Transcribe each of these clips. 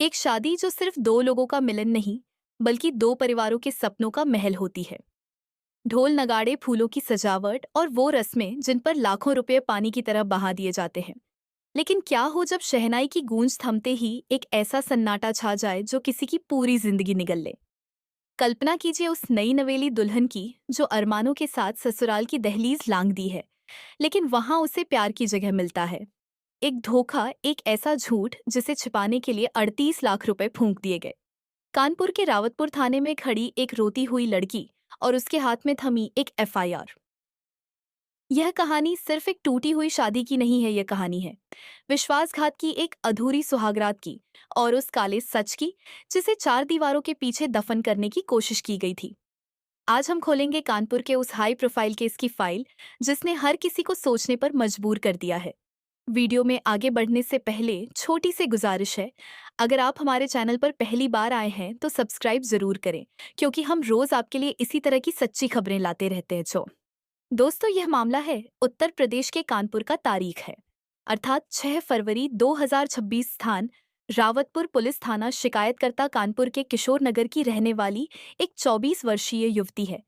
एक शादी जो सिर्फ दो लोगों का मिलन नहीं, बल्कि दो परिवारों के सपनों का महल होती है। ढोल नगाड़े, फूलों की सजावट और वो रस्में जिन पर लाखों रुपए पानी की तरह बहा दिए जाते हैं। लेकिन क्या हो जब शहनाई की गूंज थमते ही एक ऐसा सन्नाटा छा जाए जो किसी की पूरी जिंदगी निगल ले। कल्पना कीजिए उस नई नवेली दुल्हन की जो अरमानों के साथ ससुराल की दहलीज लांग दी है, लेकिन वहां उसे प्यार की जगह मिलता है। एक धोखा, एक ऐसा झूठ जिसे छिपाने के लिए 38 लाख रुपए फूंक दिए गए। कानपुर के रावतपुर थाने में खड़ी एक रोती हुई लड़की और उसके हाथ में थमी एक एफआईआर। यह कहानी सिर्फ एक टूटी हुई शादी की नहीं है, यह कहानी है विश्वासघात की, एक अधूरी सुहागरात की और उस काले सच की जिसे चार दीवारों के पीछे दफन करने की कोशिश की गई थी। आज हम खोलेंगे कानपुर के उस हाई प्रोफाइल केस की फाइल जिसने हर किसी को सोचने पर मजबूर कर दिया है। वीडियो में आगे बढ़ने से पहले छोटी सी गुजारिश है, अगर आप हमारे चैनल पर पहली बार आए हैं तो सब्सक्राइब जरूर करें, क्योंकि हम रोज आपके लिए इसी तरह की सच्ची खबरें लाते रहते हैं। दोस्तों, यह मामला है उत्तर प्रदेश के कानपुर का। तारीख है अर्थात 6 फरवरी 2026। स्थान रावतपुर पुलिस थाना। शिकायतकर्ता कानपुर के किशोर नगर की रहने वाली एक 24 वर्षीय युवती है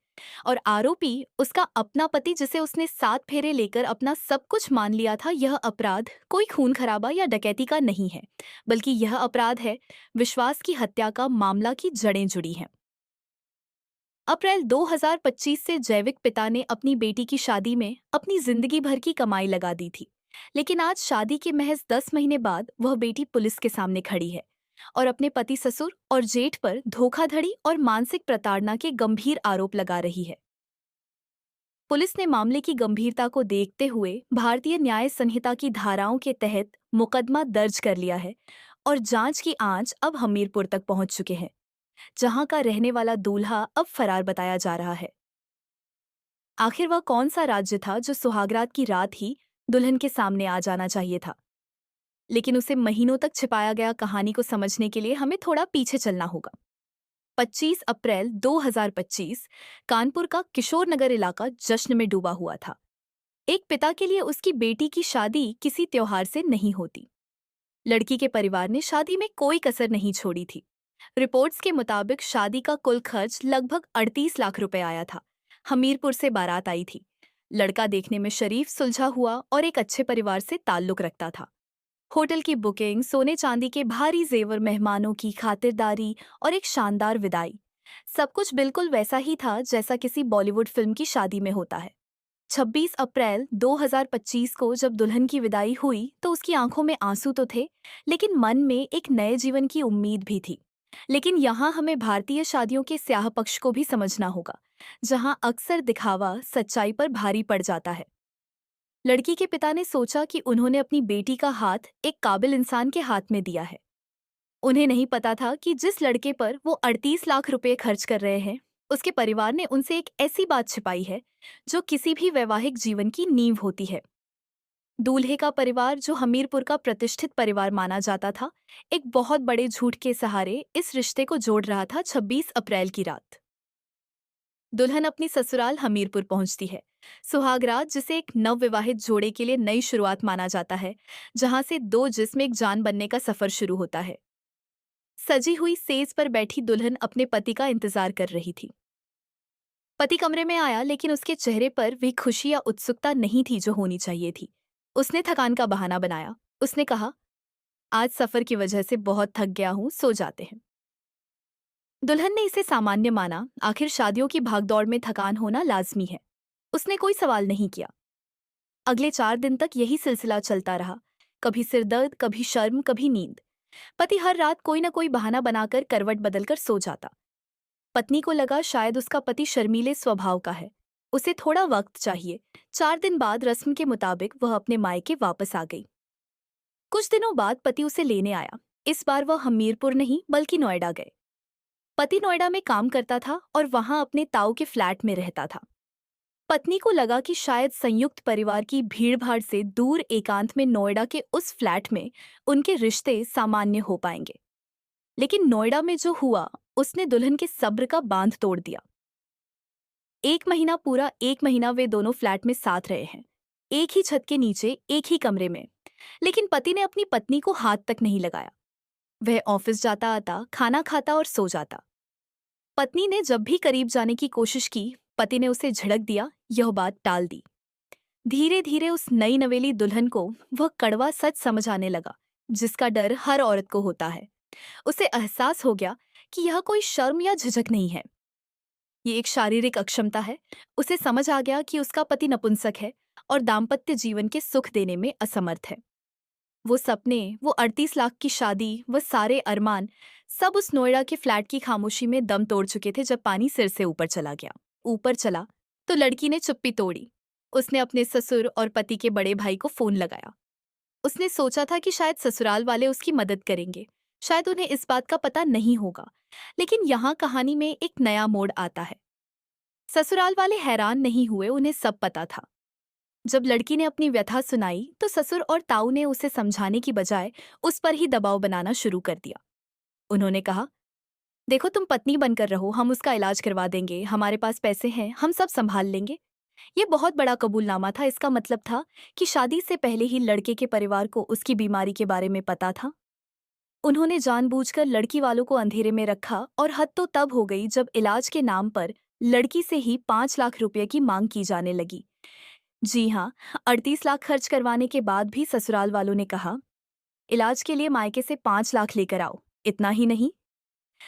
और आरोपी उसका अपना पति, जिसे उसने 7 फेरे लेकर अपना सब कुछ मान लिया था। यह अपराध कोई खून खराबा या डकैती का नहीं है, बल्कि यह अपराध है विश्वास की हत्या का। मामला की जड़ें जुड़ी हैं। अप्रैल 2025 से जैविक पिता ने अपनी बेटी की शादी में अपनी जिंदगी भर की कमाई लगा दी थी, लेकिन आज शादी के महज 10 महीने बाद वह बेटी पुलिस के सामने खड़ी है और अपने पति, ससुर और जेठ पर धोखाधड़ी और मानसिक प्रताड़ना के गंभीर आरोप लगा रही है। पुलिस ने मामले की गंभीरता को देखते हुए भारतीय न्याय संहिता की धाराओं के तहत मुकदमा दर्ज कर लिया है और जांच की आंच अब हमीरपुर तक पहुंच चुके हैं, जहां का रहने वाला दूल्हा अब फरार बताया जा रहा है। आखिर वह कौन सा राज्य था जो सुहागरात की रात ही दुल्हन के सामने आ जाना चाहिए था, लेकिन उसे महीनों तक छिपाया गया। कहानी को समझने के लिए हमें थोड़ा पीछे चलना होगा। 25 अप्रैल 2025 कानपुर का किशोर नगर इलाका जश्न में डूबा हुआ था। एक पिता के लिए उसकी बेटी की शादी किसी त्योहार से नहीं होती। लड़की के परिवार ने शादी में कोई कसर नहीं छोड़ी थी। रिपोर्ट्स के मुताबिक शादी का कुल खर्च लगभग 38 लाख रुपए आया था। हमीरपुर से बारात आई थी। लड़का देखने में शरीफ, सुलझा हुआ और एक अच्छे परिवार से ताल्लुक रखता था। होटल की बुकिंग, सोने चांदी के भारी जेवर, मेहमानों की खातिरदारी और एक शानदार विदाई, सब कुछ बिल्कुल वैसा ही था जैसा किसी बॉलीवुड फिल्म की शादी में होता है। 26 अप्रैल 2025 को जब दुल्हन की विदाई हुई तो उसकी आंखों में आंसू तो थे, लेकिन मन में एक नए जीवन की उम्मीद भी थी। लेकिन यहाँ हमें भारतीय शादियों के स्याह पक्ष को भी समझना होगा, जहाँ अक्सर दिखावा सच्चाई पर भारी पड़ जाता है। लड़की के पिता ने सोचा कि उन्होंने अपनी बेटी का हाथ एक काबिल इंसान के हाथ में दिया है। उन्हें नहीं पता था कि जिस लड़के पर वो 38 लाख रुपए खर्च कर रहे हैं, उसके परिवार ने उनसे एक ऐसी बात छिपाई है जो किसी भी वैवाहिक जीवन की नींव होती है। दूल्हे का परिवार, जो हमीरपुर का प्रतिष्ठित परिवार माना जाता था, एक बहुत बड़े झूठ के सहारे इस रिश्ते को जोड़ रहा था। 26 अप्रैल की रात दुल्हन अपनी ससुराल हमीरपुर पहुंचती है। सुहागरात, जिसे एक नवविवाहित जोड़े के लिए नई शुरुआत माना जाता है, जहां से दो जिस्म एक जान बनने का सफर शुरू होता है। सजी हुई सेज पर बैठी दुल्हन अपने पति का इंतजार कर रही थी। पति कमरे में आया, लेकिन उसके चेहरे पर भी खुशी या उत्सुकता नहीं थी जो होनी चाहिए थी। उसने थकान का बहाना बनाया। उसने कहा, आज सफर की वजह से बहुत थक गया हूं, सो जाते हैं। दुल्हन ने इसे सामान्य माना, आखिर शादियों की भागदौड़ में थकान होना लाजमी है। उसने कोई सवाल नहीं किया। अगले 4 दिन तक यही सिलसिला चलता रहा। कभी सिरदर्द, कभी शर्म, कभी नींद। पति हर रात कोई न कोई बहाना बनाकर करवट बदलकर सो जाता। पत्नी को लगा शायद उसका पति शर्मीले स्वभाव का है, उसे थोड़ा वक्त चाहिए। 4 दिन बाद रस्म के मुताबिक वह अपने मायके वापस आ गई। कुछ दिनों बाद पति उसे लेने आया। इस बार वह हमीरपुर नहीं बल्कि नोएडा गए। पति नोएडा में काम करता था और वहां अपने ताऊ के फ्लैट में रहता था। पत्नी को लगा कि शायद संयुक्त परिवार की भीड़भाड़ से दूर एकांत में नोएडा के उस फ्लैट में उनके रिश्ते सामान्य हो पाएंगे। लेकिन नोएडा में जो हुआ उसने दुल्हन के सब्र का बांध तोड़ दिया। 1 महीना, पूरा 1 महीना वे दोनों फ्लैट में साथ रहे हैं, एक ही छत के नीचे, एक ही कमरे में। लेकिन पति ने अपनी पत्नी को हाथ तक नहीं लगाया। वह ऑफिस जाता आता, खाना खाता और सो जाता। पत्नी ने जब भी करीब जाने की कोशिश की, पति ने उसे झिड़क दिया, यह बात टाल दी। धीरे धीरे उस नई नवेली दुल्हन को वह कड़वा सच समझ आने लगा, जिसका डर हर औरत को होता है। उसे एहसास हो गया कि यह कोई शर्म या झिझक नहीं है, ये एक शारीरिक अक्षमता है। उसे समझ आ गया कि उसका पति नपुंसक है और दाम्पत्य जीवन के सुख देने में असमर्थ है। वो सपने, वो 38 लाख की शादी, वो सारे अरमान, सब उस नोएडा के फ्लैट की खामोशी में दम तोड़ चुके थे जब पानी सिर से ऊपर चला गया। ऊपर चला तो लड़की ने चुप्पी तोड़ी। उसने अपने ससुर और पति के बड़े भाई को फोन लगाया। उसने सोचा था कि शायद ससुराल वाले उसकी मदद करेंगे, शायद उन्हें इस बात का पता नहीं होगा। लेकिन यहाँ कहानी में एक नया मोड़ आता है। ससुराल वाले हैरान नहीं हुए, उन्हें सब पता था। जब लड़की ने अपनी व्यथा सुनाई तो ससुर और ताऊ ने उसे समझाने की बजाय उस पर ही दबाव बनाना शुरू कर दिया। उन्होंने कहा, देखो तुम पत्नी बनकर रहो, हम उसका इलाज करवा देंगे, हमारे पास पैसे हैं, हम सब संभाल लेंगे। ये बहुत बड़ा कबूलनामा था। इसका मतलब था कि शादी से पहले ही लड़के के परिवार को उसकी बीमारी के बारे में पता था। उन्होंने जानबूझकर लड़की वालों को अंधेरे में रखा और हद तो तब हो गई जब इलाज के नाम पर लड़की से ही 5 लाख रुपए की मांग की जाने लगी। जी हाँ, 38 लाख खर्च करवाने के बाद भी ससुराल वालों ने कहा, इलाज के लिए मायके से 5 लाख लेकर आओ। इतना ही नहीं,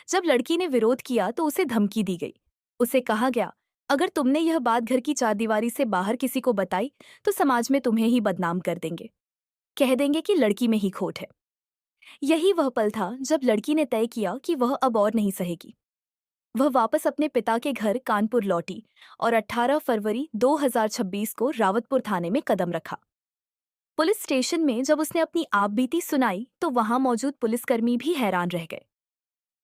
जब लड़की ने विरोध किया तो उसे धमकी दी गई। उसे कहा गया, अगर तुमने यह बात घर की चारदीवारी से बाहर किसी को बताई तो समाज में तुम्हें ही बदनाम कर देंगे, कह देंगे कि लड़की में ही खोट है। यही वह पल था जब लड़की ने तय किया कि वह अब और नहीं सहेगी। वह वापस अपने पिता के घर कानपुर लौटी और 18 फरवरी 2026 को रावतपुर थाने में कदम रखा। पुलिस स्टेशन में जब उसने अपनी आपबीती सुनाई तो वहां मौजूद पुलिसकर्मी भी हैरान रह गए।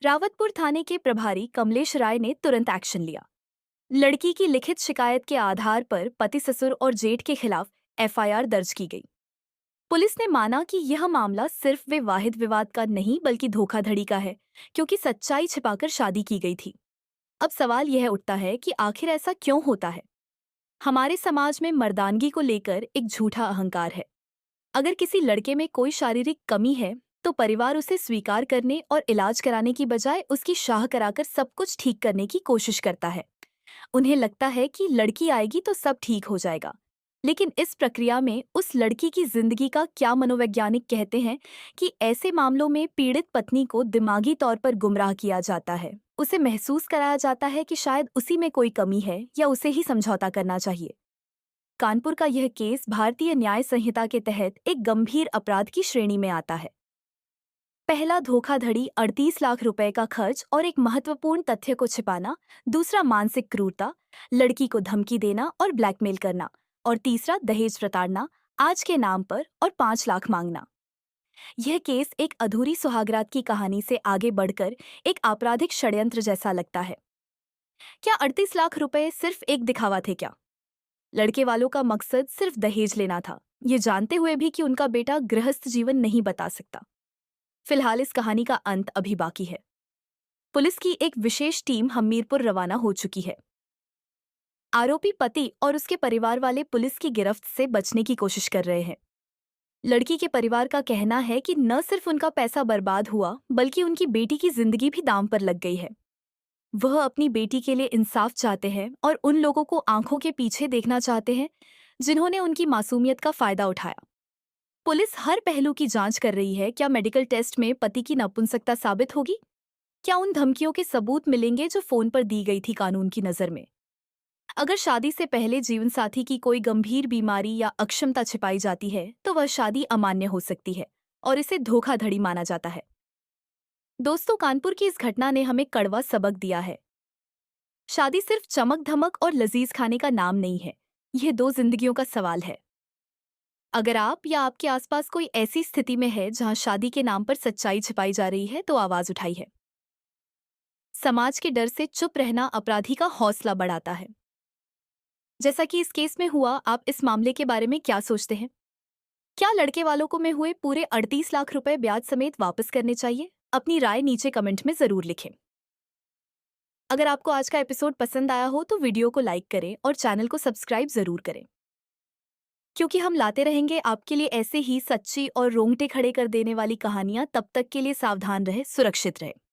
रावतपुर थाने के प्रभारी कमलेश राय ने तुरंत एक्शन लिया। लड़की की लिखित शिकायत के आधार पर पति, ससुर और जेठ के खिलाफ एफआईआर दर्ज की गई। पुलिस ने माना कि यह मामला सिर्फ विवाहित विवाद का नहीं बल्कि धोखाधड़ी का है, क्योंकि सच्चाई छिपाकर शादी की गई थी। अब सवाल यह उठता है कि आखिर ऐसा क्यों होता है। हमारे समाज में मर्दानगी को लेकर एक झूठा अहंकार है। अगर किसी लड़के में कोई शारीरिक कमी है तो परिवार उसे स्वीकार करने और इलाज कराने की बजाय उसकी शाह कराकर सब कुछ ठीक करने की कोशिश करता है। उन्हें लगता है कि लड़की आएगी तो सब ठीक हो जाएगा। लेकिन इस प्रक्रिया में उस लड़की की जिंदगी का क्या, मनोवैज्ञानिक कहते हैं कि ऐसे मामलों में पीड़ित पत्नी को दिमागी तौर पर गुमराह किया जाता है। उसे महसूस कराया जाता है कि शायद उसी में कोई कमी है या उसे ही समझौता करना चाहिए। कानपुर का यह केस भारतीय न्याय संहिता के तहत एक गंभीर अपराध की श्रेणी में आता है। पहला, धोखाधड़ी, 38 लाख रुपए का खर्च और एक महत्वपूर्ण तथ्य को छिपाना। दूसरा, मानसिक क्रूरता, लड़की को धमकी देना और ब्लैकमेल करना। और तीसरा, दहेज प्रताड़ना, आज के नाम पर और 5 लाख मांगना। यह केस एक अधूरी सुहागरात की कहानी से आगे बढ़कर एक आपराधिक षड्यंत्र जैसा लगता है। क्या 38 लाख रुपए सिर्फ एक दिखावा थे क्या? लड़के वालों का मकसद सिर्फ दहेज लेना था, ये जानते हुए भी कि उनका बेटा गृहस्थ जीवन नहीं बता सकता। फिलहाल इस कहानी का अंत अभी बाकी है। पुलिस की एक विशेष टीम हमीरपुर रवाना हो चुकी है। आरोपी पति और उसके परिवार वाले पुलिस की गिरफ्त से बचने की कोशिश कर रहे हैं। लड़की के परिवार का कहना है कि न सिर्फ उनका पैसा बर्बाद हुआ बल्कि उनकी बेटी की जिंदगी भी दांव पर लग गई है। वह अपनी बेटी के लिए इंसाफ चाहते हैं और उन लोगों को आंखों के पीछे देखना चाहते हैं जिन्होंने उनकी मासूमियत का फायदा उठाया। पुलिस हर पहलू की जांच कर रही है। क्या मेडिकल टेस्ट में पति की नपुंसकता साबित होगी? क्या उन धमकियों के सबूत मिलेंगे जो फोन पर दी गई थी कानून की नजर में? अगर शादी से पहले जीवनसाथी की कोई गंभीर बीमारी या अक्षमता छिपाई जाती है तो वह शादी अमान्य हो सकती है और इसे धोखाधड़ी माना जाता है। दोस्तों, कानपुर की इस घटना ने हमें कड़वा सबक दिया है। शादी सिर्फ चमक धमक और लजीज खाने का नाम नहीं है, यह दो जिंदगियों का सवाल है। अगर आप या आपके आसपास कोई ऐसी स्थिति में है जहां शादी के नाम पर सच्चाई छिपाई जा रही है तो आवाज उठाई है। समाज के डर से चुप रहना अपराधी का हौसला बढ़ाता है। जैसा कि इस केस में हुआ, आप इस मामले के बारे में क्या सोचते हैं? क्या लड़के वालों को में हुए पूरे 38 लाख रुपए ब्याज समेत वापस करने चाहिए? अपनी राय नीचे कमेंट में जरूर लिखें। अगर आपको आज का एपिसोड पसंद आया हो तो वीडियो को लाइक करें और चैनल को सब्सक्राइब जरूर करें। क्योंकि हम लाते रहेंगे आपके लिए ऐसे ही सच्ची और रोंगटे खड़े कर देने वाली कहानियां। तब तक के लिए सावधान रहे, सुरक्षित रहे।